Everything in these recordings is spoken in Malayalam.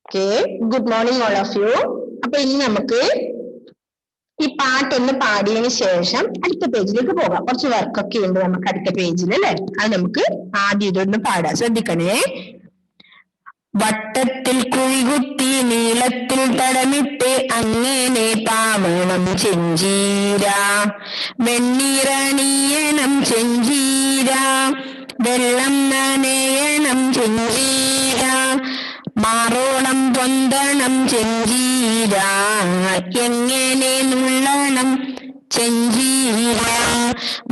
Okay, good morning all of you. അപ്പൊ ഇനി നമുക്ക് ഈ പാട്ടൊന്ന് പാടിയതിന് ശേഷം അടുത്ത പേജിലേക്ക് പോകാം. കുറച്ച് വർക്കൊക്കെ ഉണ്ട് നമുക്ക് അടുത്ത പേജിൽ അല്ലെ. അത് നമുക്ക് ആദ്യം ഇതൊന്ന് പാടാം. ശ്രദ്ധിക്കണേ. വട്ടത്തിൽ കുഴികുത്തി നീളത്തിൽ തടമിട്ട് അങ്ങനെ പാവണം ചെഞ്ചീര, വെണ്ണീറണിയണം ചെഞ്ചീര, വെള്ളം നനയണം ചെഞ്ചീര, മാറോണം പൊന്തണം ചെഞ്ചീര, എങ്ങനെ നുള്ളണം ചെഞ്ചീര,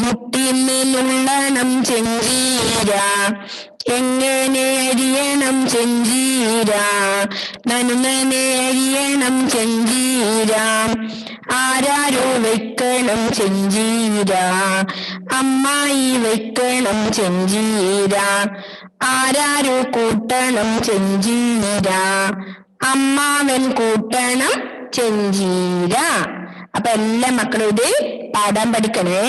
മുട്ടിന്ന് നുള്ളണം ചെഞ്ചീര, എങ്ങനെ അരിയണം ചെഞ്ചീര, നനുനനെ അരിയണം ചെഞ്ചീര, ആരാരോ വെക്കണം ചെഞ്ചീര, അമ്മായി വെക്കണം ചെഞ്ചീര, ആരാരോ കൂട്ടണം ചെഞ്ചീര, അമ്മാവൻ കൂട്ടണം ചെഞ്ചീര. അപ്പൊ എല്ലാ മക്കളും ഇത് പാടാൻ പഠിക്കണേ.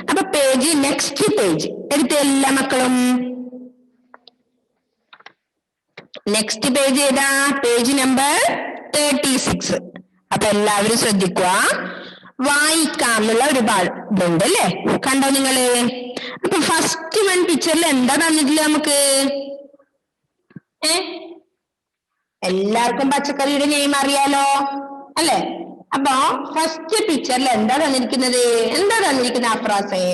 അപ്പൊ പേജ്, നെക്സ്റ്റ് പേജ് എടുത്ത എല്ലാ മക്കളും നെക്സ്റ്റ് പേജ് ഏതാ? Page number 36. അപ്പൊ എല്ലാവരും ശ്രദ്ധിക്കുക. വായിക്കാനുള്ള ഒരുപാട് ഇതുണ്ട് അല്ലേ, കണ്ടോ നിങ്ങള്? അപ്പൊ ഫസ്റ്റ് വൺ പിക്ചറിൽ എന്താ തന്നിട്ടില്ല നമുക്ക്? എല്ലാവർക്കും പച്ചക്കറിയുടെ നെയിം അറിയാലോ അല്ലെ? അപ്പൊ ഫസ്റ്റ് പിക്ചറിൽ എന്താ തന്നിരിക്കുന്നത്? എന്താ തന്നിരിക്കുന്ന അഫ്രാസേ?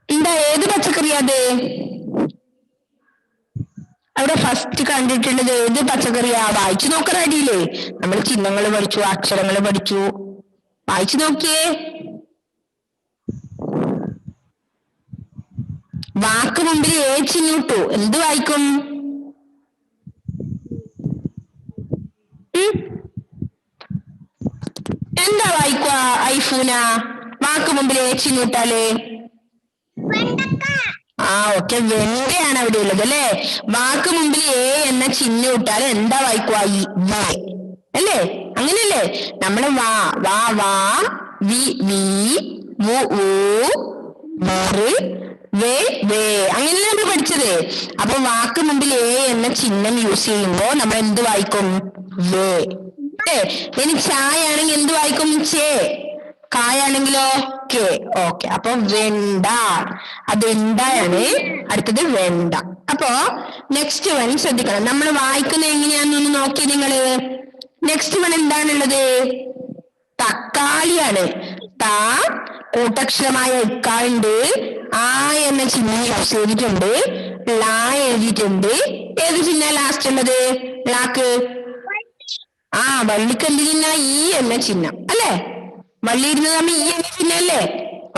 എന്താ, ഏത് പച്ചക്കറിയാ അത്? അവിടെ ഫസ്റ്റ് കണ്ടിട്ടുള്ളത് ഏത് പച്ചക്കറിയാ? വായിച്ചു നോക്കാൻ അടിയില്ലേ? നമ്മൾ ചിഹ്നങ്ങൾ പഠിച്ചു, അക്ഷരങ്ങൾ പഠിച്ചു. വായിച്ചു നോക്കിയേ. വാക്ക് മുമ്പിൽ ചിഹ്നിട്ടു, എന്ത് വായിക്കും? എന്താ വായിക്കുക ഐഫൂന? വാക്ക് മുമ്പിൽ ചിഹ്നിട്ടാലേ? ഓക്കെ, വെണ്ടയാണ് അവിടെ ഉള്ളത് അല്ലെ. വാക്ക് മുമ്പിൽ എന്ന ചിഹ്നം ഇട്ടാൽ എന്താ വായിക്കുക? വേ അല്ലേ? അങ്ങനെയല്ലേ? നമ്മള് വാ വാ വാ, വി വി, വു വു, വേ വേ, അങ്ങനെയല്ലേ നമ്മൾ പഠിച്ചത്. അപ്പൊ വാക്ക് മുമ്പിൽ എന്ന ചിഹ്നം യൂസ് ചെയ്യുമ്പോ നമ്മൾ എന്ത് വായിക്കും? വേ. ഇനി ചായ ആണെങ്കിൽ എന്ത് വായിക്കും? ചേ. കായാണെങ്കിലോ? കെ. ഓക്കെ, അപ്പൊ വെണ്ട. അത് ഉണ്ടായാണ്. അടുത്തത് വെണ്ട. അപ്പോ നെക്സ്റ്റ് വൺ ശ്രദ്ധിക്കണം. നമ്മൾ വായിക്കുന്നത് എങ്ങനെയാണെന്നൊന്ന് നോക്കി നിങ്ങള്. നെക്സ്റ്റ് വൺ എന്താണുള്ളത്? തക്കാളിയാണ്. ത കൂട്ടക്ഷരമായ ഇക്കാളുണ്ട്, ആ എന്ന ചിഹ്നം യൂസ് ചെയ്തിട്ടുണ്ട്, ലാ എഴുതിയിട്ടുണ്ട്. ഏത് ചിഹ്ന ലാസ്റ്റ് ഉള്ളത്? ലാക്ക്. വള്ളിക്ക് എന്ത് ചിഹ്ന? ഈ എന്ന ചിഹ്നം അല്ലെ? വള്ളി ഇരുന്ന് നമ്മൾ ഈ എന്ന ചിഹ്നം അല്ലേ?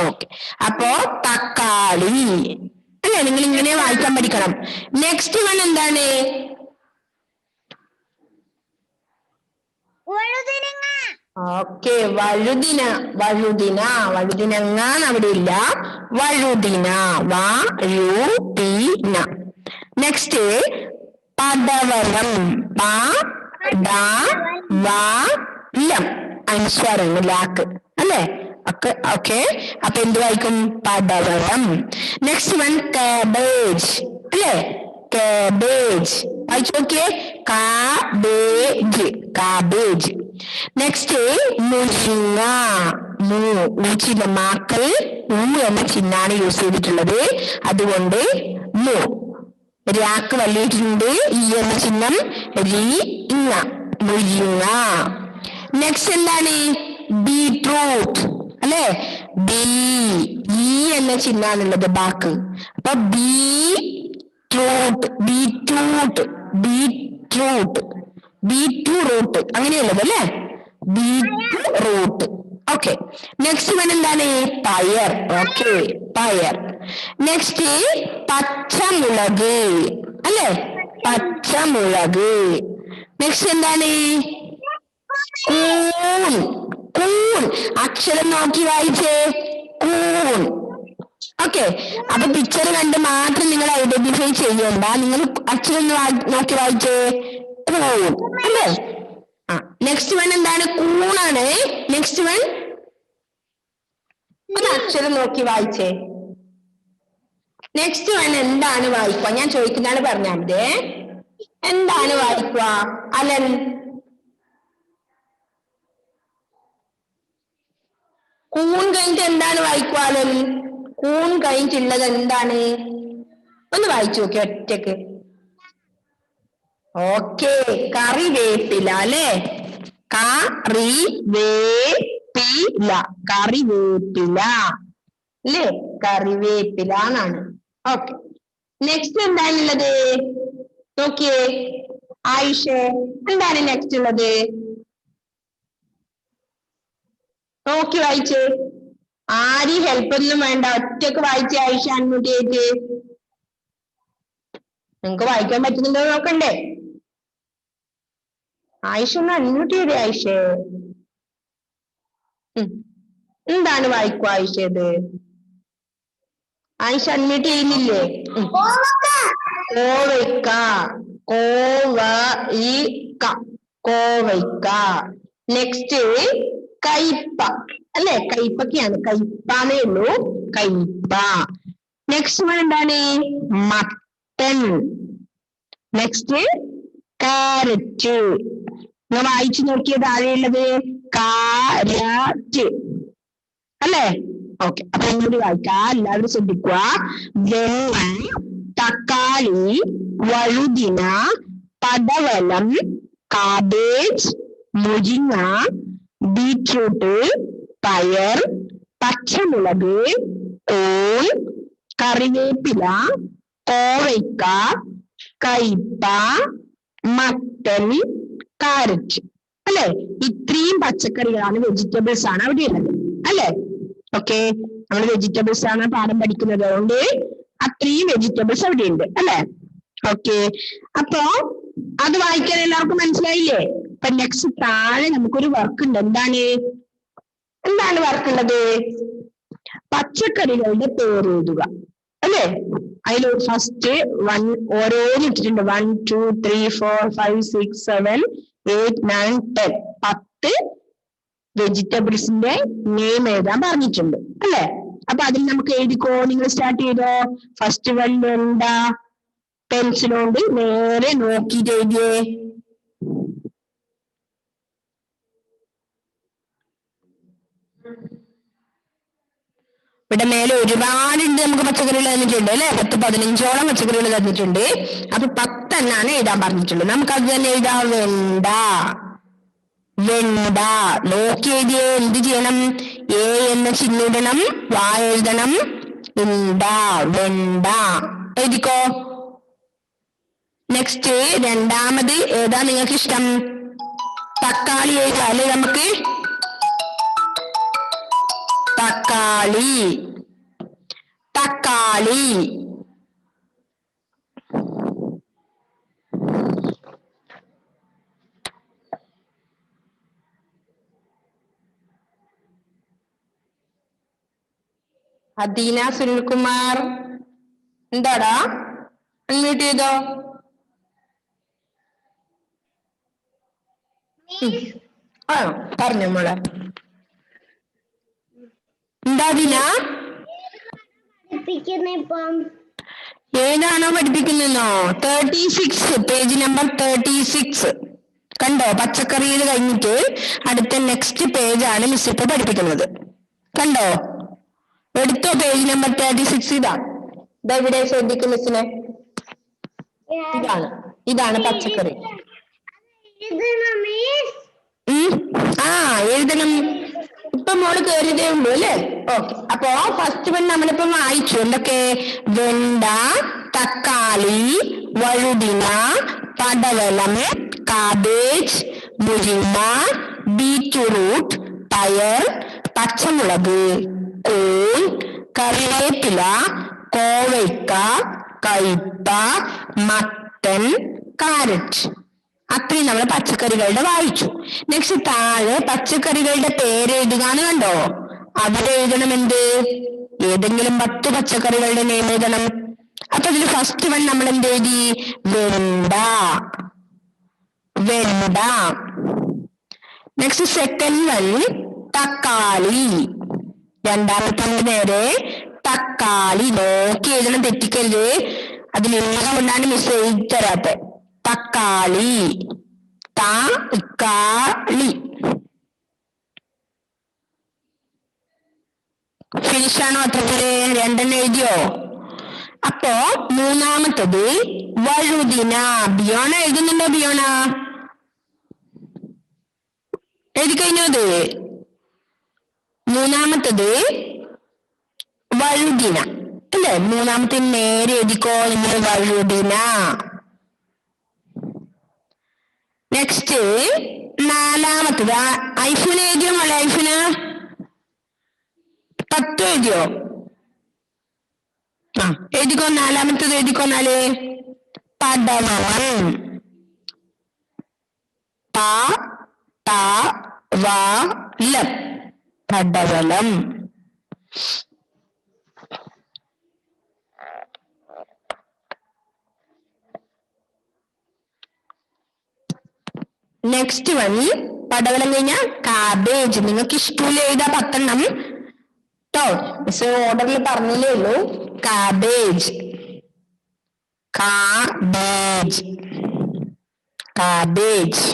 ഓക്കെ, അപ്പോ തക്കാളി അല്ലെ? നിങ്ങൾ ഇങ്ങനെ വായിക്കാൻ പഠിക്കണം. നെക്സ്റ്റ് വൺ എന്താണ്? ഓക്കെ, വഴുതിന. വഴുതിന, വഴുതിനങ്ങാൻ അവിടെ ഇല്ല, വഴുതിന. വഴുതിന. നെക്സ്റ്റ് പടവലം. പടവലം അനുസ്വാരങ്ങൾ ലാക്ക് അല്ലെ? ഓക്കെ, അപ്പൊ എന്ത് വായിക്കും? പടവലം. നെക്സ്റ്റ് വൺ കാബേജ് അല്ലെ? കാബേജ് വായിച്ചു നോക്കിയേ. Cabbage, cabbage. നെക്സ്റ്റ് മുരിങ്ങ. ചിഹ്ന മാക്കൾ എന്ന ചിഹ്നാണ് യൂസ് ചെയ്തിട്ടുള്ളത്, അതുകൊണ്ട് മു. രാക്ക് വള്ളിയിട്ടുണ്ട്, ഈ എന്ന ചിഹ്നം, രി ഇങ്ങ, മുരിങ്ങ. നെക്സ്റ്റ് എന്താണ്? ബീട്രൂട്ട് അല്ലെ? ബി, ഈ എന്ന ചിഹ്നാണുള്ളത് ബാക്ക്. അപ്പൊ ബീട്രൂട്ട്, ബീട്രൂട്ട്, ബീട്രൂട്ട്, ബീറ്റ്റൂട്ട് അങ്ങനെയുള്ളത് അല്ലെ? ബീറ്റ്റൂട്ട്. ഓക്കെ, നെക്സ്റ്റ് വൺ എന്താണ്? പയർ. ഓക്കെ, പയർ. നെക്സ്റ്റ് പച്ചമുളക് അല്ലെ? പച്ചമുളക്. നെക്സ്റ്റ് എന്താണ്? കൂൺ. കൂൺ, അക്ഷരം നോക്കി വായിച്ചേ. കൂൺ. ഓക്കെ, അപ്പൊ പിക്ചർ കണ്ട് മാത്രം നിങ്ങൾ ഐഡന്റിഫൈ ചെയ്യണ്ട, നിങ്ങൾ അക്ഷരം നോക്കി വായിച്ചേ. കൂൺ അല്ലേ? നെക്സ്റ്റ് വൺ എന്താണ്? കൂണാണ്. നെക്സ്റ്റ് വൺ ഒരു അക്ഷരം നോക്കി വായിച്ചേ. നെക്സ്റ്റ് വൺ എന്താണ് വായിക്കുക? ഞാൻ ചോദിക്കുന്നതാണ് പറഞ്ഞാൽ മതി. എന്താണ് വായിക്കുക? അലൻ. കൂൺ കഴിഞ്ഞിട്ട് എന്താണ് വായിക്കുക അലൻ? കൂൺ കഴിഞ്ഞിട്ടുള്ളത് എന്താണ്? ഒന്ന് വായിച്ചു നോക്കി ഒറ്റക്ക്. ഓക്കെ, കറിവേപ്പില അല്ലേ? കറിവേപ്പില, കറിവേപ്പില അല്ലേ? കറിവേപ്പില എന്നാണ്. ഓക്കെ, നെക്സ്റ്റ് എന്താണുള്ളത് നോക്കിയേ ആയിഷ, എന്താണ് നെക്സ്റ്റ് ഉള്ളത്? നോക്കി വായിച്ചേ. ആരും ഹെൽപ്പ് ഒന്നും വേണ്ട, ഒറ്റക്ക് വായിച്ചേ ആയിഷ. അൺമ്യൂട്ട് ചെയ്ത് നിങ്ങക്ക് വായിക്കാൻ പറ്റുന്നുണ്ടോ നോക്കണ്ടേ? ആയിഷ ഒന്ന് അൺമ്യൂട്ട് ചെയ്തേ ആയിഷ. എന്താണ് വായിക്കുക ആയിഷത്? ആയിഷ അൺമ്യൂട്ട് ചെയ്യുന്നില്ലേ? കോവയ്ക്ക, കോവയ്ക്ക. നെക്സ്റ്റ് കയ്പ അല്ലെ? കയ്പക്കയാണ്, കയ്പാന്നേ ഉള്ളൂ, കയ്പ. നെക്സ്റ്റ് വൺ എന്താണ്? മട്ടൻ. Next carrot. നിങ്ങൾ വായിച്ചു നോക്കിയത് താഴെയുള്ളത് കാരറ്റ് അല്ലേ? ഓക്കെ, അപ്പൊ ഇങ്ങോട്ട് വായിക്കാം, എല്ലാവരും ശ്രദ്ധിക്കുക. വെള്ളം, തക്കാളി, വഴുതിന, പടവലം, കാബേജ്, മുരിങ്ങ, ബീറ്റ്റൂട്ട്, പയർ, പച്ചമുളക്, ഓൾ, കറിവേപ്പില, കോവയ്ക്ക, കയ്പ, മട്ടൻ, കാരറ്റ് അല്ലെ? ഇത്രയും പച്ചക്കറികളാണ്, വെജിറ്റബിൾസ് ആണ് അവിടെ ഉള്ളത് അല്ലെ? ഓക്കെ, നമ്മൾ വെജിറ്റബിൾസ് ആണ് പാഠം പഠിക്കുന്നത്, അതുകൊണ്ട് അത്രയും വെജിറ്റബിൾസ് അവിടെ ഉണ്ട് അല്ലെ? ഓക്കെ, അപ്പോ അത് വായിക്കാൻ എല്ലാവർക്കും മനസ്സിലായില്ലേ? അപ്പൊ നെക്സ്റ്റ് താഴെ നമുക്കൊരു വർക്ക് ഉണ്ട്. എന്താണ് വർക്ക് ഉള്ളത്? പച്ചക്കറികളുടെ പേര് എഴുതുക അല്ലെ? അതിൽ ഫസ്റ്റ് ഓരോന്ന് ഇട്ടിട്ടുണ്ട്. 1 2 3 4 5 6 7 8 9 10 10 വെജിറ്റബിൾസിന്റെ നെയിം എഴുതാൻ പറഞ്ഞിട്ടുണ്ട് അല്ലെ? അപ്പൊ അതിൽ നമുക്ക് എഴുതിക്കോ. നിങ്ങൾ സ്റ്റാർട്ട് ചെയ്തോ. ഫസ്റ്റ് വൺ എന്താ? പെൻസിലോണ്ട് നേരെ നോക്കിയിട്ട് എഴുതിയേ. ഇവിടെ മേലെ ഒരുപാടുണ്ട്, നമുക്ക് പച്ചക്കറികൾ തന്നിട്ടുണ്ട് അല്ലെ? 10-15ഓളം പച്ചക്കറികൾ തന്നിട്ടുണ്ട്. അപ്പൊ 10 എണ്ണാണ് എഴുതാൻ പറഞ്ഞിട്ടുള്ളത്. നമുക്ക് അത് തന്നെ എഴുതാം. വെണ്ട, വെണ്ട. നോക്കി എഴുതിയേ. എന്ത് ചെയ്യണം? എ എന്ന ചിഹ്നിടണം, വാ എഴുതണം. വെണ്ട, വെണ്ട എഴുതിക്കോ. നെക്സ്റ്റ് രണ്ടാമത് ഏതാ നിങ്ങൾക്ക് ഇഷ്ടം? തക്കാളി എഴുതാം അല്ലെ? നമുക്ക് തക്കാളി, തക്കാളി. അദീന സുനിൽകുമാർ എന്താടാ? അൺമ്യൂട്ട് ചെയ്തോ. പറഞ്ഞോ മോളെ. എന്താ അദീന? ഏതാണോ പഠിപ്പിക്കുന്നോ? 36, പേജ് നമ്പർ 36 കണ്ടോ? പച്ചക്കറിയിൽ കഴിഞ്ഞിട്ട് അടുത്ത നെക്സ്റ്റ് പേജാണ് മിസ് ഇപ്പൊ പഠിപ്പിക്കുന്നത്. കണ്ടോ? എടുത്തോ പേജ് നമ്പർ 36. ഇതെവിടെ? ശ്രദ്ധിക്കും മിസ്സിനെ. ഇതാണ് പച്ചക്കറി. എഴുതണം. ഇപ്പൊ മോള് കേറിയതേ ഉള്ളൂ അല്ലേ? ഓക്കെ, അപ്പൊ ഫസ്റ്റ് വൺ നമ്മളിപ്പോ വായിച്ചു. എന്തൊക്കെ? വെണ്ട, തക്കാളി, വഴുതിന, പടവലം, കാബേജ്, മുരിങ്ങ, ബീറ്റ്റൂട്ട്, പയർ, പച്ചമുളക്, കോൺ, കറിവേപ്പില, കോവയ്ക്ക, കയ്പ, മട്ടൻ, കാരറ്റ്. അത്രയും നമ്മൾ പച്ചക്കറികളുടെ വായിച്ചു. നെക്സ്റ്റ് താഴെ പച്ചക്കറികളുടെ പേര് എഴുതുകയാണ്. കണ്ടോ? അവിടെ എഴുതണം എന്ത്? ഏതെങ്കിലും 10 പച്ചക്കറികളുടെ നെയിം എഴുതണം. അപ്പൊ ഇതിൽ ഫസ്റ്റ് വൺ നമ്മൾ എന്ത് എഴുതി? വെണ്ട, വെണ്ട. നെക്സ്റ്റ് സെക്കൻഡ് വൺ തക്കാളി, രണ്ടാമത്തെ നേരെ തക്കാളി. നോക്കി എഴുതണം, തെറ്റിക്കരുത്. അതിലുള്ള കൊണ്ടാണ് മിസ് എഴുതി തരാത്ത. തക്കാളി, തക്കാളി. ഫിനിഷാണോ? അത്രത്തില് രണ്ടെണ്ണം എഴുതിയോ? അപ്പോ മൂന്നാമത്തത് വഴുതിന. ബിയോണ എഴുതുന്നുണ്ടോ? ബിയോണ എഴുതി കഴിഞ്ഞോ? അത് മൂന്നാമത്തത് വഴുതിന അല്ലേ? മൂന്നാമത്തെ നേരെ എഴുതിക്കോ നിങ്ങൾ, വഴുതിന. നെക്സ്റ്റ് നാലാമത്തത് ഐഫുന എഴുതിയോ മോളെ? ഐഫുന തത്വം എഴുതിയോ? ആ എഴുതിക്കോ. നാലാമത്തത് എഴുതിക്കോ. നാല് പടവളം. പടവളം. നെക്സ്റ്റ് വൺ പടവലം കഴിഞ്ഞ കാബേജ്. നിങ്ങൾക്ക് ഇഷ്ടമില്ല എഴുതാ 10 എണ്ണം കേട്ടോ. മിസ് ഓർഡറിൽ പറഞ്ഞില്ലേ ഉള്ളൂ. Cabbage, cabbage, cabbage.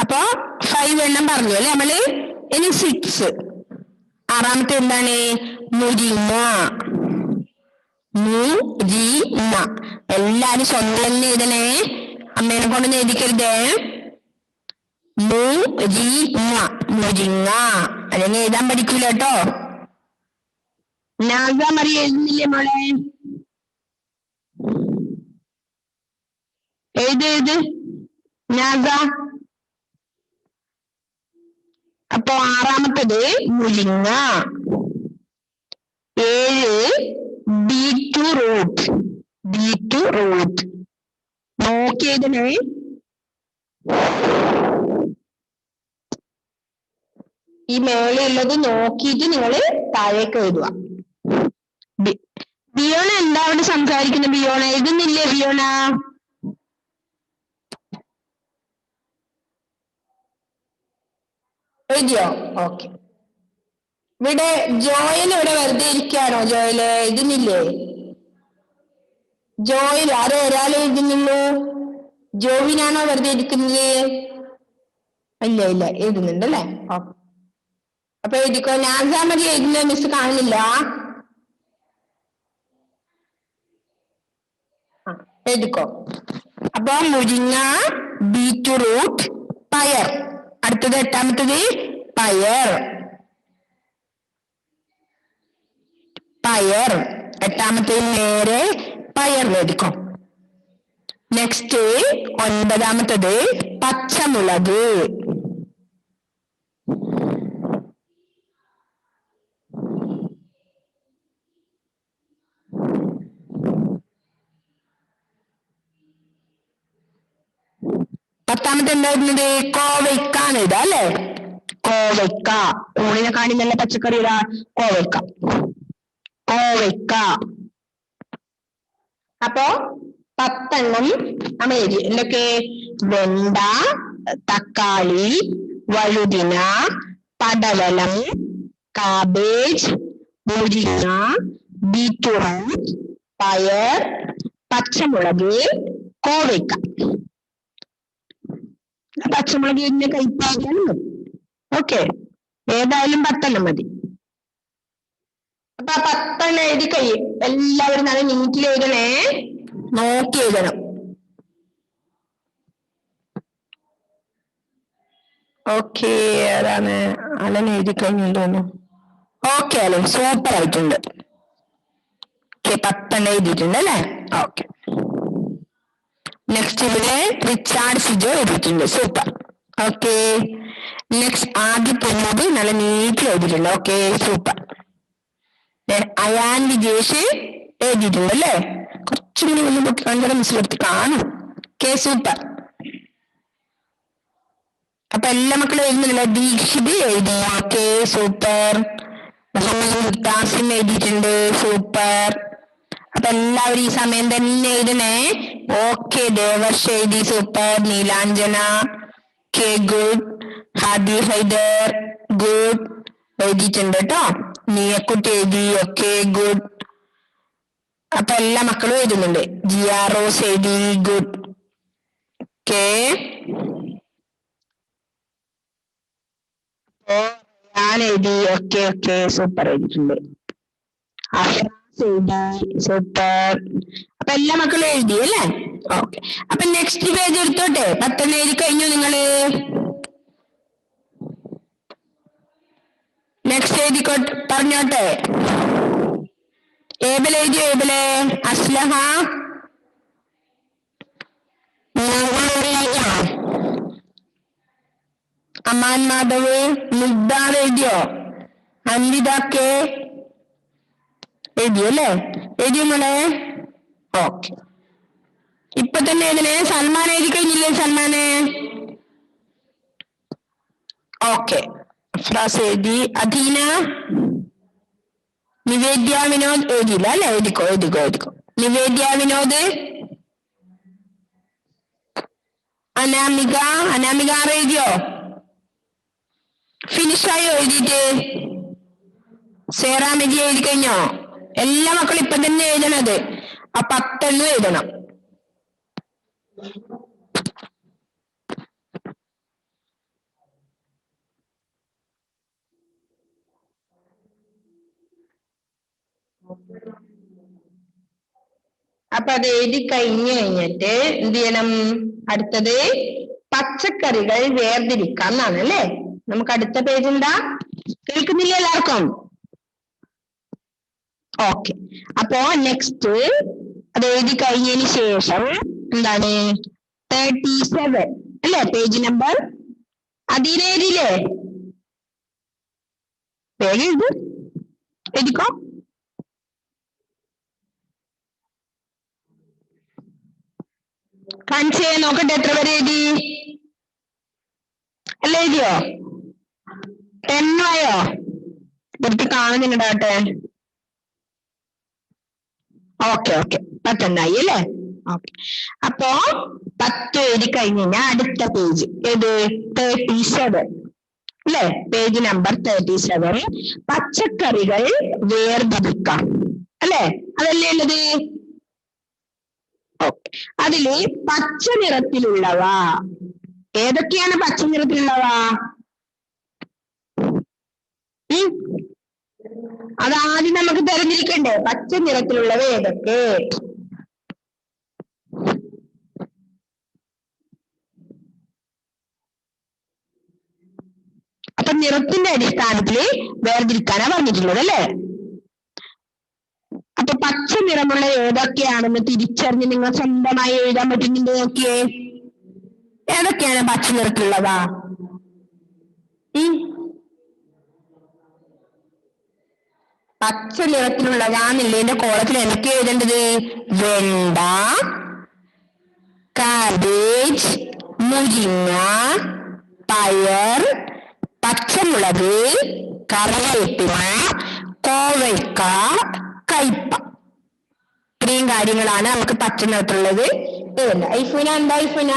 അപ്പൊ 5 എണ്ണം പറഞ്ഞു അല്ലെ നമ്മള്. ഇനി 6. ആറാമത്തെ എന്താണ്? മുരിങ്ങ. മുരിങ്ങ. എല്ലാരും സ്വന്തം തന്നെ എഴുതണേ, അമ്മേനെ കൊണ്ട് എഴുതിക്കരുതേ. മുരിങ്ങ, മുരിങ്ങ. അല്ലെങ്കിൽ എഴുതാൻ പഠിക്കൂല കേട്ടോ. നാസ മറി എഴുതുന്നില്ലേ മോളെ? എഴുത് നാസ. അപ്പൊ ആറാമത്തത് മുരിങ്ങ. 7 ബീറ്റ്റൂട്ട്. ബീറ്റ്റൂട്ട് നോക്കി എഴുതണേ. ഈ മേലെയുള്ളത് നോക്കിയിട്ട് നിങ്ങള് താഴേക്ക് എഴുതുക. ബിയോണ എന്താ അവിടെ സംസാരിക്കുന്നത്? ബിയോണ എഴുതുന്നില്ലേ? ബിയോണ എഴുതിയോ? ഓക്കെ. ഇവിടെ ജോയൽ ഇവിടെ വെറുതെ ഇരിക്കുകയാണോ? ജോയല് എഴുതുന്നില്ലേ? ജോയൽ ആരോ ഒരാൾ എഴുതുന്നുള്ളൂ. ജോവിനാണോ വെറുതെ ഇരിക്കുന്നത്? ഇല്ല ഇല്ല, എഴുതുന്നുണ്ട് അല്ലേ? ഓക്കെ. അപ്പൊ എഴുതിക്കോ. നാസ മതി എഴുതുന്നത് മിസ് കാണുന്നില്ല. എഴുതിക്കോ. അപ്പൊ മുരിങ്ങ, ബീറ്റ്റൂട്ട്, പയർ. അടുത്തത് എട്ടാമത്തത് പയർ. പയർ എട്ടാമത്തെ നേരെ പയർ എഴുതിക്കോ. നെക്സ്റ്റ് 9ാമത്തത് പച്ചമുളക്. പത്താമത്തെ എന്തായിരുന്നത്? കോവയ്ക്കാണ് എഴുതാ അല്ലേ? കോവയ്ക്ക. ഊണിനെ കാണി നല്ല പച്ചക്കറി ഇടാ. കോവയ്ക്ക, കോവയ്ക്ക. അപ്പോ 10 എണ്ണം നമ്മൾ എഴുതി. എന്തൊക്കെ? വെണ്ട, തക്കാളി, വഴുതിന, പടവലം, കാബേജ്, മുരിങ്ങ, ബീറ്റ്റൂട്ട്, പയർ, പച്ചമുളക്, കോവയ്ക്ക. പച്ചമുളക് ഇതിന്റെ കൈപ്പാകാനും മതി. ഓക്കെ, ഏതായാലും 10 എണ്ണം മതി. അപ്പൊ 10 എണ്ണം എഴുതി കഴിയും. എല്ലാവരും നല്ല നീറ്റിൽ എഴുതണേ, നോക്കി എഴുതണം. ഓക്കെ, അതാണ് അലൻ എഴുതി കഴിഞ്ഞു തോന്നുന്നു. ഓക്കെ അലൻ, സൂപ്പർ ആയിട്ടുണ്ട്. 10 എണ്ണം എഴുതിയിട്ടുണ്ട് അല്ലേ? ഓക്കെ. നെക്സ്റ്റ് ഇവിടെ റിച്ചാർഡ് സിജോ എഴുതിയിട്ടുണ്ട്. സൂപ്പർ. ഓക്കെ. നെക്സ്റ്റ് ആദ്യം പോകുന്നത് നല്ല നീറ്റിൽ എഴുതിയിട്ടുണ്ട്. Okay, super. അയാൻ വിജേഷ് എഴുതിയിട്ടുണ്ട് അല്ലേ? കുറച്ചുകൂടി ഒന്ന് നോക്കി കാണിച്ചാൽ മിസ് കാണും. Okay, super. അപ്പൊ എല്ലാ മക്കളും എഴുതുന്നില്ല. ദീക്ഷിത് എഴുതി. Okay, super. മുഹമ്മദ് മുത്താസിം എഴുതിയിട്ടുണ്ട്. സൂപ്പർ. അപ്പൊ എല്ലാവരും ഈ സമയം തന്നെ എഴുതണേ. ഓക്കെ ദേവർഷ എഴുതി super. Neelanjana K good. Hadi Haider good എഴുതിയിട്ടുണ്ട് കേട്ടോ. നീയക്കുട്ടി എഴുതി ഓക്കെ ഗുഡ്. അപ്പൊ എല്ലാ മക്കളും എഴുതുന്നുണ്ട്. ജിയാ റോസ് എഴുതി ഗുഡ്. ഓക്കെ ഞാൻ എഴുതി ഓക്കെ ഓക്കെ സൂപ്പർ എഴുതിയിട്ടുണ്ട്. സൂപ്പർ. അപ്പൊ എല്ലാ മക്കളും എഴുതി അല്ലേ? ഓക്കെ. അപ്പൊ നെക്സ്റ്റ് പേജ് എടുത്തോട്ടെ. 10 എഴുതി കഴിഞ്ഞു നിങ്ങള്. നെക്സ്റ്റ് എഴുതിക്കോ പറഞ്ഞോട്ടെ. ഏബിൾ എഴുതിയോ? ഏബിളെ അസ്ലഹ അമാൻ മാധവ് മുഗ്ദാർ എഴുതിയോ? അൻവിതാക്കെ എഴുതിയോ അല്ലേ? എഴുതിയോ മോളെ? ഓക്കെ. ഇപ്പൊ തന്നെ എഴുതണേ. സൽമാൻ എഴുതി കഴിഞ്ഞില്ലേ? സൽമാന് ഓക്കെ. ഫ്രാസ് എഴുതി. അധീന നിവേദ്യ വിനോദ് എഴുതിയില്ല അല്ലെ? എഴുതിക്കോ എഴുതിക്കോ എഴുതിക്കോ. നിവേദ്യ വിനോദ്. അനാമിക അനാമിക ആറ് എഴുതിയോ? ഫിനിഷായോ എഴുതിയിട്ട്? സേറാമെജി എഴുതി കഴിഞ്ഞോ? എല്ലാ മക്കളും ഇപ്പൊ തന്നെ എഴുതണത്. ആ 10 എഴുതണം. അപ്പൊ അത് എഴുതി കഴിഞ്ഞിട്ട് എന്ത് ചെയ്യണം? അടുത്തത് പച്ചക്കറികൾ വേർതിരിക്കാം എന്നാണ് അല്ലേ? നമുക്ക് അടുത്ത പേജ് എന്താ? കേൾക്കുന്നില്ല എല്ലാവർക്കും? ഓക്കെ. അപ്പോ നെക്സ്റ്റ് അത് എഴുതി കഴിഞ്ഞതിന് ശേഷം എന്താണ്? 37 അല്ലേ? പേജ് നമ്പർ അതിലേതില്ലേ? വേഗം എഴുത്. എഴുതിക്കോ. കാണിച്ചേ നോക്കട്ടെ എത്ര പേര് എഴുതി? അല്ല എഴുതിയോ? 10 ആയോ? ഇതൊക്കെ കാണുന്നുണ്ടാട്ടെ. ഓക്കെ ഓക്കെ 10 ആയി അല്ലേ? ഓക്കെ. അപ്പോ 10 എഴുതി കഴിഞ്ഞ് കഴിഞ്ഞാൽ അടുത്ത പേജ് ഏത്? 37 അല്ലേ? പേജ് നമ്പർ 37 പച്ചക്കറികൾ വേർതിരിക്കാം അല്ലേ? അതല്ലേ ഉള്ളത്? ഓക്കെ. അതില് പച്ച നിറത്തിലുള്ളവ ഏതൊക്കെയാണ്? പച്ച നിറത്തിലുള്ളവ അതാദ്യം നമുക്ക് തെരഞ്ഞെടുക്കണ്ടേ? പച്ച നിറത്തിലുള്ളവ ഏതൊക്കെ? അപ്പൊ നിറത്തിന്റെ അടിസ്ഥാനത്തില് വേർതിരിക്കാനാ പറഞ്ഞിട്ടുള്ളത് അല്ലേ? അപ്പൊ പച്ച നിറമുള്ള ഏതൊക്കെയാണെന്ന് തിരിച്ചറിഞ്ഞ് നിങ്ങൾ സ്വന്തമായി എഴുതാൻ പറ്റുന്നുണ്ട്. നോക്കിയേ ഏതൊക്കെയാണ് പച്ച നിറത്തിലുള്ളതാ? പച്ച നിറത്തിലുള്ളതാന്നില്ലേ കോളത്തിൽ എനിക്ക് എഴുതേണ്ടത്? വെണ്ട, കാബേജ്, മുരിങ്ങ, പയർ, പച്ചമുളക്, കറിവേപ്പില, കോവയ്ക്ക, കയ്പ. ഇത്രയും കാര്യങ്ങളാണ് നമുക്ക് പച്ച നിറത്തിലുള്ളത്. ഐഫുന എന്താ? ഐഫുന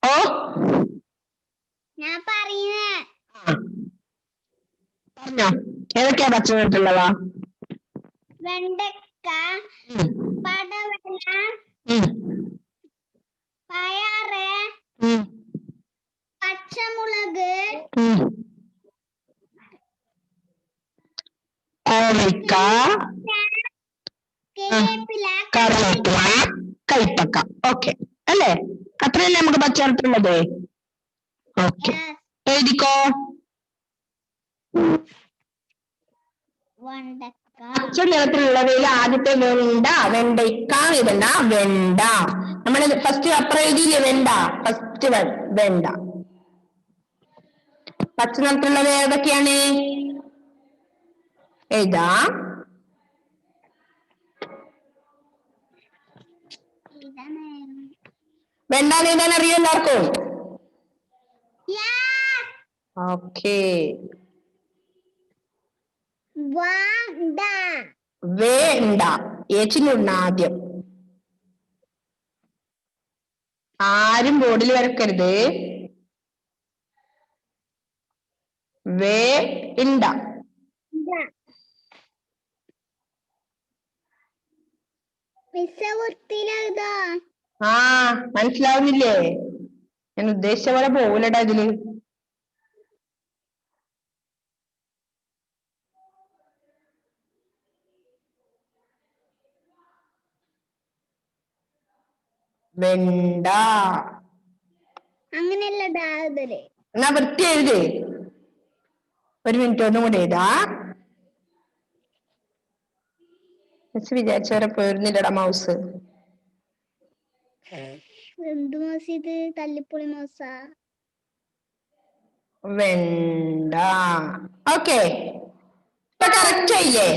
ഓ പറഞ്ഞോ ഏതൊക്കെയാ പച്ച നിറത്തിലുള്ളതാ? വെണ്ടക്ക, പടവല, പയറ്, പച്ചമുളക്, കോവയ്ക്ക, കറിവേപ്പില, കൈപ്പക്ക. ഓക്കെ അല്ലേ? അത്രയല്ലേ നമുക്ക് പച്ച നിറത്തിലുള്ളത്? ഓക്കെ എഴുതിക്കോ. പച്ച നിറത്തിലുള്ളവയിൽ ആദ്യത്തെ വെണ്ട. വെണ്ടയ്ക്ക ഇടണ്ട, വെണ്ട. നമ്മള് ഫസ്റ്റ് അപ്പുറം എഴുതിയില്ലേ? വെണ്ട ഫസ്റ്റ് വെണ്ട. പച്ച നിറത്തിലുള്ളത് ഏതൊക്കെയാണ്? എഴുതാ. വെണ്ടാന്ന് എഴുതാൻ അറിയോ എല്ലാവർക്കും? ഓക്കെ. വേണ്ട വേണ്ട ഏച്ചിനുണ്ട ആദ്യം. ആരും ബോർഡിൽ വരക്കരുത്. വേണ്ട. മിസ്സേ വൃത്തിയിലെഴുതാ. ആ മനസ്സിലാവുന്നില്ലേ? ഞാൻ ഉദ്ദേശിച്ച പോലെ പോകൂലടാ ഇതില്. വെണ്ട. അങ്ങനെയല്ലടാ ഇതില്. എന്നാ വൃത്തി എഴുത്. ഒരു മിനിറ്റ് ഒന്നും കൂടെ എഴുതാ. വിചാരിച്ചവരെ പോയിരുന്നില്ലടാ മൗസ്. എന്ത് മാസം ഇത്? തല്ലിപ്പൊളി മാസാ. വെണ്ട. ഓക്കെ ഇപ്പൊ കറക്റ്റ് ആയില്ലേ?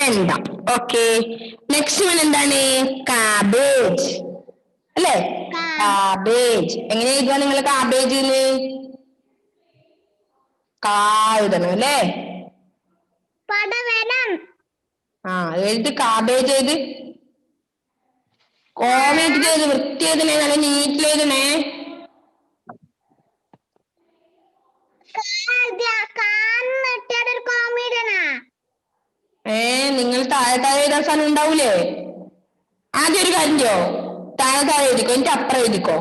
വെണ്ട. ഓക്കെ നെക്സ്റ്റ് വൺ എന്താണ്? കാബേജ് അല്ലേ? കാബേജ് എങ്ങനെ എഴുതുക നിങ്ങൾ? കാബേജില് കാ എഴുതണം അല്ലേ? പടവലം. ആ എഴുതി കാബേജ് എഴുതി. കോമേറ്റ് ചെയ്ത് വൃത്തി എഴുതണേ, നല്ല നീറ്റിൽ എഴുതണേ. നിങ്ങൾ താഴെ താഴെ എഴുതാൻ സ്ഥലം ഉണ്ടാവൂലേ? ആദ്യം ഒരു കാര്യം ചെയ്യോ, താഴെ താഴെ എഴുതിക്കോ, എന്നിട്ട് അപ്പുറം എഴുതിക്കോ.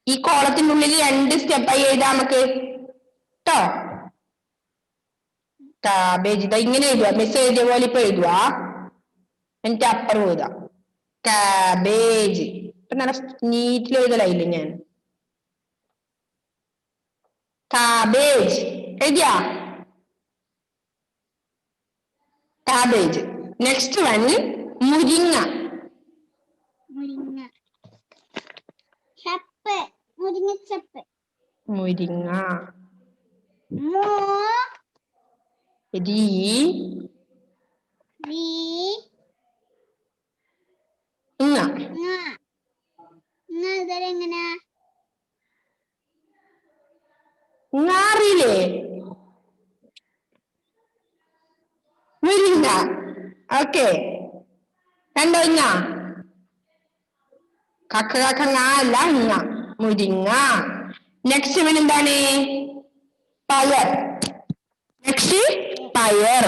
ഈ കോളത്തിന്റെ ഉള്ളിൽ 2 സ്റ്റെപ്പായി എഴുതാം നമുക്ക് കേട്ടോ. കാബേജ് ഇതാ ഇങ്ങനെ എഴുതുക, മിസ് എഴുതിയ പോലെ ഇപ്പൊ എഴുതുക. എന്നിട്ട് അപ്പുറം എഴുതാ കാബേജ്. ഇപ്പൊ നല്ല നീറ്റിൽ എഴുതലായില്ലേ ഞാൻ? കാബേജ് എഴുതിയാ? കാബേജ്. നെക്സ്റ്റ് വൺ മുരിങ്ങ. മുരിങ്ങ. അറിയില്ലേ? മുരിങ്ങ. ഓക്കെ കണ്ടോ? ഇങ്ങ കക്ക കക്ക അല്ല ഇങ്ങ, മുരിങ്ങ. നെക്സ്റ്റ് ഇവൻ എന്താണ്? പയർ. നെക്സ്റ്റ് പയർ.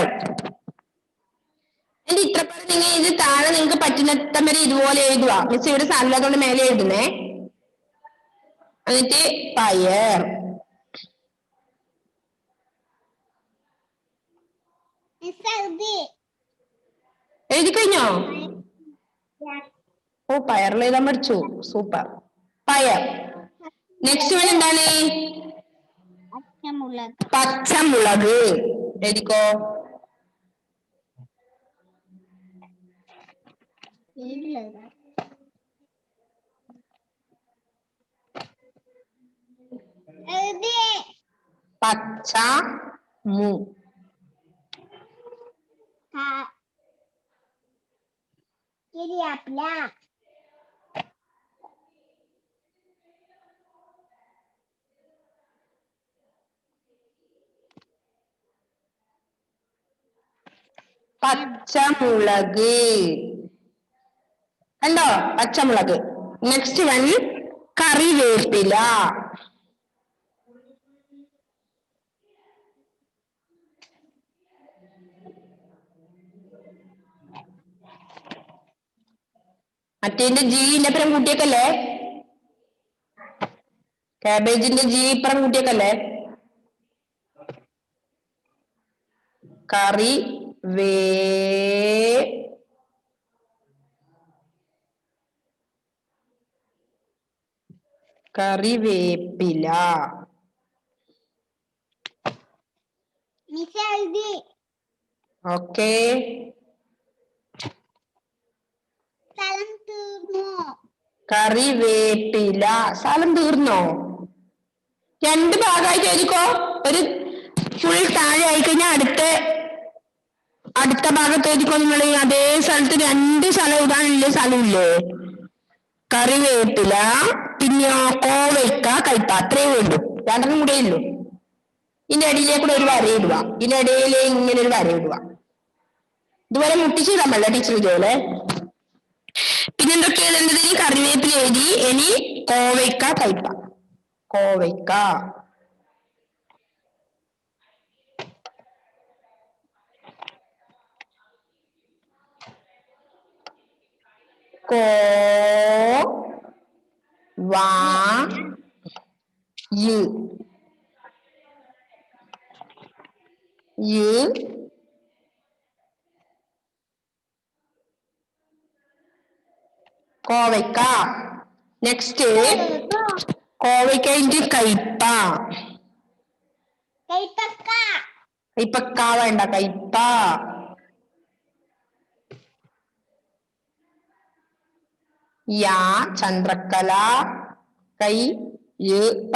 എന്റെ ഇത്ര പേര് നിങ്ങൾ ഇത് താഴെ നിങ്ങൾക്ക് പറ്റുന്നത്ര വരെ ഇതുപോലെ എഴുതുക. മിസ് ഇവിടെ സാധനത്തോണ്ട് മേലെ എഴുതുന്നേ. എന്നിട്ട് പയർ. എഴുതി കഴിഞ്ഞോ? ഓ പയറിൽ എഴുതാൻ പഠിച്ചു, സൂപ്പർ. പയർ. നെക്സ്റ്റ് വൺ എന്താണ്? പച്ചമുളക്. എഴുതിക്കോ. പച്ച മു. പച്ചമുളക്. കണ്ടോ? പച്ചമുളക്. നെക്സ്റ്റ് വൺ കറിവേപ്പില. മറ്റേന്റെ ജി ഇപ്പുറം കൂട്ടിയേക്കല്ലേ? കാബേജിന്റെ ജി ഇപ്പുറം കൂട്ടിയേക്കല്ലേ? കറി കറിവേപ്പില. ഓക്കെ കറിവേപ്പില. സ്ഥലം തീർന്നോ? 2 ഭാഗമായിട്ട് എഴുതിക്കോ. ഒരു ഫുൾ താഴെ ആയിക്കഴിഞ്ഞാൽ അടുത്ത ഭാഗത്ത് എഴുതിക്കോ. നിങ്ങൾ അതേ സ്ഥലത്ത് 2 സ്ഥലം എഴുതാനില്ലേ? സ്ഥലമില്ലേ? കറിവേപ്പില, പിന്നെ കോവയ്ക്ക, കയ്പ. അത്രേ ഉള്ളൂ. 2 കൂടെ ഉള്ളൂ. ഇതിന്റെ അടിയിലേക്കൂടെ ഒരു വരയിടുക, ഇതിന്റെ ഇടയിലെ ഇങ്ങനെ ഒരു വരയിടുക. ഇതുപോലെ മുട്ടിച്ചിടാൻ പറ്റില്ല ടീച്ചർ ഇതുപോലെ. പിന്നെ എന്തൊക്കെയാണ് എഴുതുന്നത്? കറിവേപ്പില എഴുതി. ഇനി കോവയ്ക്ക കയ്പ. കോവയ്ക്ക, കോ വാ യ് യ് കോവയ്ക്ക. നെക്സ്റ്റ് കോവയ്ക്ക ഇൻറ്റ് കയ്പ. കൈപ്പക്ക. കയ്പക്ക വേണ്ട, കയ്പ. യാ ചന്ദ്രക്കല കൈ യ് പ.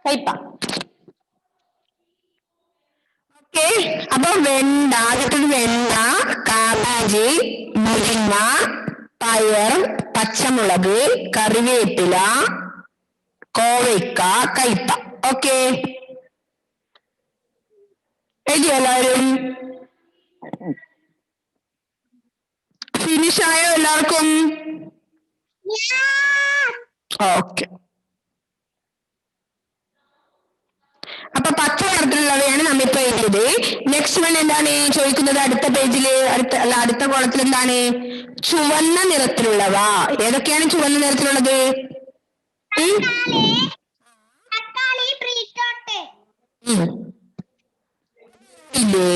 കയ്പ. ഓക്കെ. അപ്പൊ വെണ്ട, അടുത്തത് വെണ്ട, കാബേജ്, മുരിങ്ങ, പയർ, പച്ചമുളക്, കറിവേപ്പില, കോവയ്ക്ക, കയ്പ. ഓക്കെ, എഴുതിയോ എല്ലാവരും? ഫിനിഷ് ആയോ എല്ലാവർക്കും? ഓക്കെ. അപ്പൊ പച്ച നിറത്തിലുള്ളവയാണ് നമ്മിപ്പോ എഴുതിയത്. നെക്സ്റ്റ് വൺ എന്താണ് ചോദിക്കുന്നത്? അടുത്ത പേജില് അടുത്ത കോളത്തിൽ എന്താണ്? ചുവന്ന നിറത്തിലുള്ളവ. ഏതൊക്കെയാണ് ചുവന്ന നിറത്തിലുള്ളത്? ഇല്ലേ?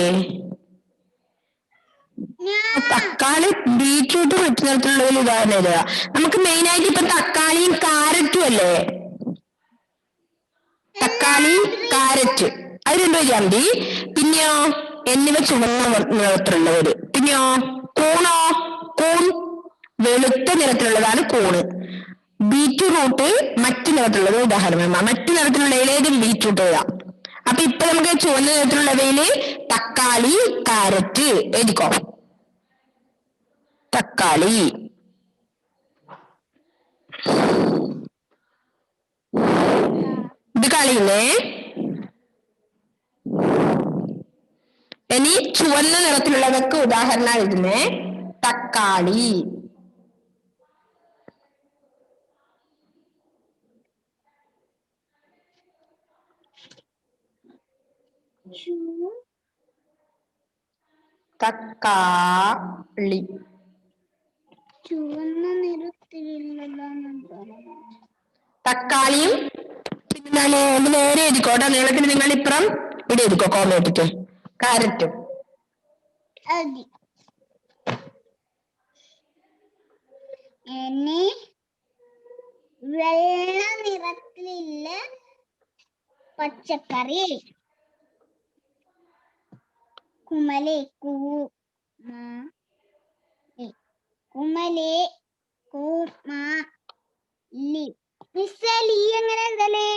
തക്കാളി, ബീറ്റ്റൂട്ട് മറ്റു നിറത്തിലുള്ള ഒരു ഉദാഹരണം എഴുതുക. നമുക്ക് മെയിൻ ആയിട്ട് ഇപ്പൊ തക്കാളിയും കാരറ്റും അല്ലേ? തക്കാളി, കാരറ്റ്, അത് രണ്ടും എഴുതിയാൽ മതി. പിന്നെയോ എന്നിവ ചുവന്ന നിറത്തിലുള്ളവര്. പിന്നെയോ കൂണോ? കൂൺ വെളുത്ത നിറത്തിലുള്ളതാണ് കൂണ്. ബീറ്റ്റൂട്ട് മറ്റു നിറത്തിലുള്ളത് ഉദാഹരണമാണ്. മറ്റു നിറത്തിലുള്ള ഏതും ബീറ്റ്റൂട്ട് എഴുതാം. അപ്പൊ ഇപ്പൊ നമുക്ക് ചുവന്ന നിറത്തിലുള്ളവയില് തക്കാളി, കാരറ്റ് എഴുതിക്കോ. തക്കാളി, ഇത് കളിയില്ലേ? ഇനി ചുവന്ന നിറത്തിലുള്ളവർക്ക് ഉദാഹരണം എഴുതുന്നേ. തക്കാളി, തക്കാളി. ചുവന്ന നിറത്തിലുള്ളതാണ്. തക്കാളിയും പിന്നെ നേരെ എഴുതിക്കോട്ടെ. നീളത്തിന് നിങ്ങൾ ഇപ്പുറം ഇവിടെ എഴുതിക്കോ, കോമേറ്റിക്ക്. കാരറ്റും. ഇനി വെള്ള നിറത്തിലുള്ള പച്ചക്കറി. കുമലി, കുമലി, കുമലി. മിസ്സലി എങ്ങനെ എഴുതല്?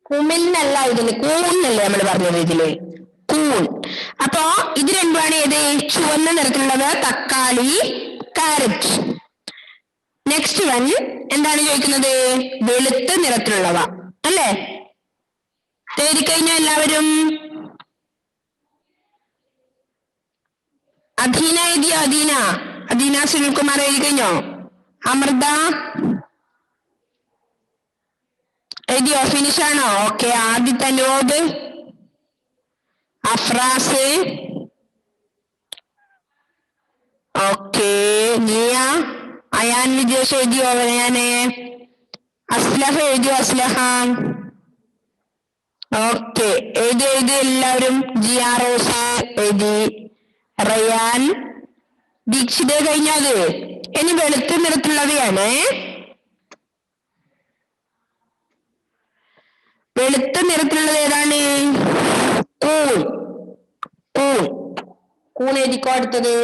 കുമിലിനല്ല ഇതില്, കൂന്നല്ലേ നമ്മൾ പറഞ്ഞത് ഇതില്, കൂൺ. അപ്പോ ഇത് രണ്ടുമാണ് ഏത്? ചുവന്ന നിറത്തിലുള്ളത് തക്കാളി, കാരറ്റ്. നെക്സ്റ്റ് വൺ എന്താണ് ചോദിക്കുന്നത്? വെളുത്ത നിറത്തിലുള്ളവ അല്ലേ? തേടിക്കഴിഞ്ഞോ എല്ലാവരും? അധീന എഴുതിയോ? അധീന സുനിൽകുമാർ എഴുതി കഴിഞ്ഞോ? അമൃത എഴുതിയോ? ഫിനിഷ് ആണോ? ഓക്കെ. ആദിത്യ, അനോദ്, അഫ്രാസ്, ഓക്കെ. നിയ, അയാൻ, വിജേഷ് എഴുതിയോ? ഞാന് അസ്ലഹ എഴുതിയോ? അസ്ലഹ ഓക്കെ. എഴുതി എല്ലാവരും. ജിയാറോസ് എഴുതി. റയാൻ, ദീക്ഷിത കഴിഞ്ഞത്. ഇനി വെളുത്ത നിറത്തിലുള്ളവയാണ്. വെളുത്ത നിറത്തിലുള്ളത് ഏതാണ്? കൂൺ. കൂൺ, കൂൺ എഴുതിക്കോ. അടുത്തത്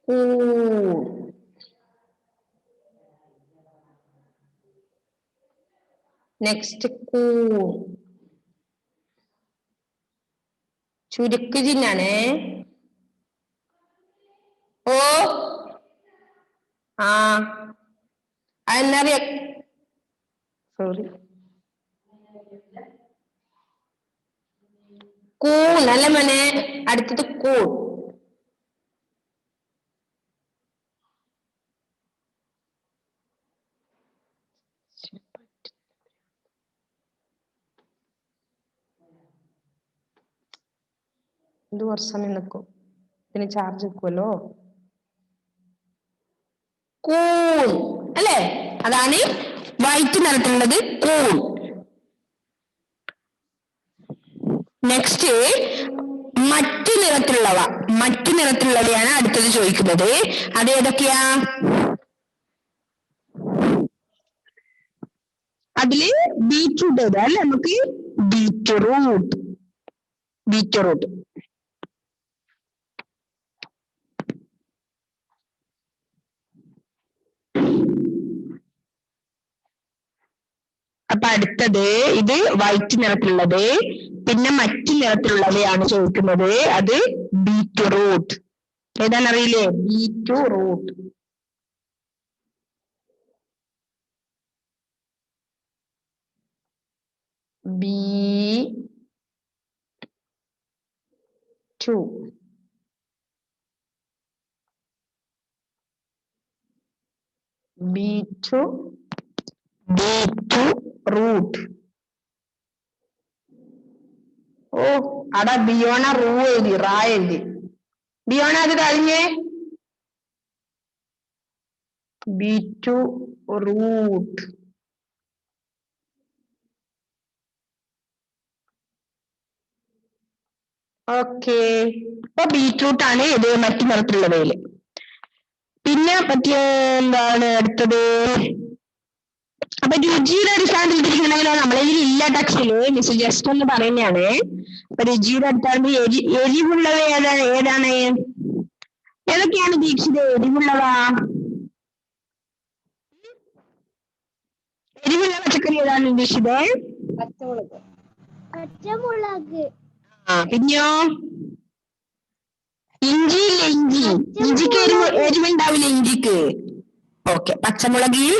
കൂൺ. നെക്സ്റ്റ് കൂൺ. ചുരുക്ക് ചിഹ്നാണ്. ഓ ആ അതെന്നറിയ സോറി കൂൺ അല്ല മോനെ അടുത്തത് കൂൺ ഇത് കുറച്ച് സമയം നിൽക്കും പിന്നെ ചാർജ് വെക്കുമല്ലോ കൂൺ അല്ലേ അതാണ് വൈറ്റ് നിറത്തിലുള്ളത് കൂൺ നെക്സ്റ്റ് മറ്റു നിറത്തിലുള്ളവയാണ് അടുത്തത് ചോദിക്കുന്നത് അത് ഏതൊക്കെയാ അതില് ബീറ്റ്റൂട്ട് ഏതാ അല്ലെ നമുക്ക് ബീറ്റ്റൂട്ട് അപ്പൊ അടുത്തത് ഇത് വൈറ്റ് നിറത്തിലുള്ളത് പിന്നെ മറ്റു നിറത്തിലുള്ളവയാണ് ചോദിക്കുന്നത് അത് ബീറ്റ്റൂട്ട് ഏതാണെന്നറിയില്ലേ ബീറ്റ്റൂട്ട് ബീറ്റ്റൂട്ട് ഓ അടാ ബിയോണ റൂ എഴുതി റാ എഴുതി ബിയോണ അത് കഴിഞ്ഞേ ബീറ്റ്റൂട്ട് ഓക്കെ അപ്പൊ ബീറ്റ്റൂട്ട് ആണ് ഇത് മറ്റു നിറത്തിലുള്ളവയില് പിന്നെ പറ്റിയ എന്താണ് അടുത്തത് അപ്പൊ രുചിയുടെ അടിസ്ഥാനത്തിൽ തിരിക്കണമെങ്കിലോ നമ്മളെ ഇല്ല ടെക്സ്റ്റില് മിസ് ജസ്റ്റ് ഒന്ന് പറയുന്നതാണ് അപ്പൊ രുചിയുടെ അടിസ്ഥാനത്തിൽ എരിവുള്ളവ ഏതാണ് ഏതൊക്കെയാണ് ദീക്ഷിത് എരിവുള്ളവ എരിവുള്ള പച്ചക്കറി ഏതാണ് ദീക്ഷിത് പച്ചമുളക് ആ പിന്നെയോ ഇഞ്ചിയില്ലേ ഇഞ്ചിക്ക് എരിവുണ്ടാവില്ല ഇഞ്ചിക്ക് ഓക്കെ പച്ചമുളകിൽ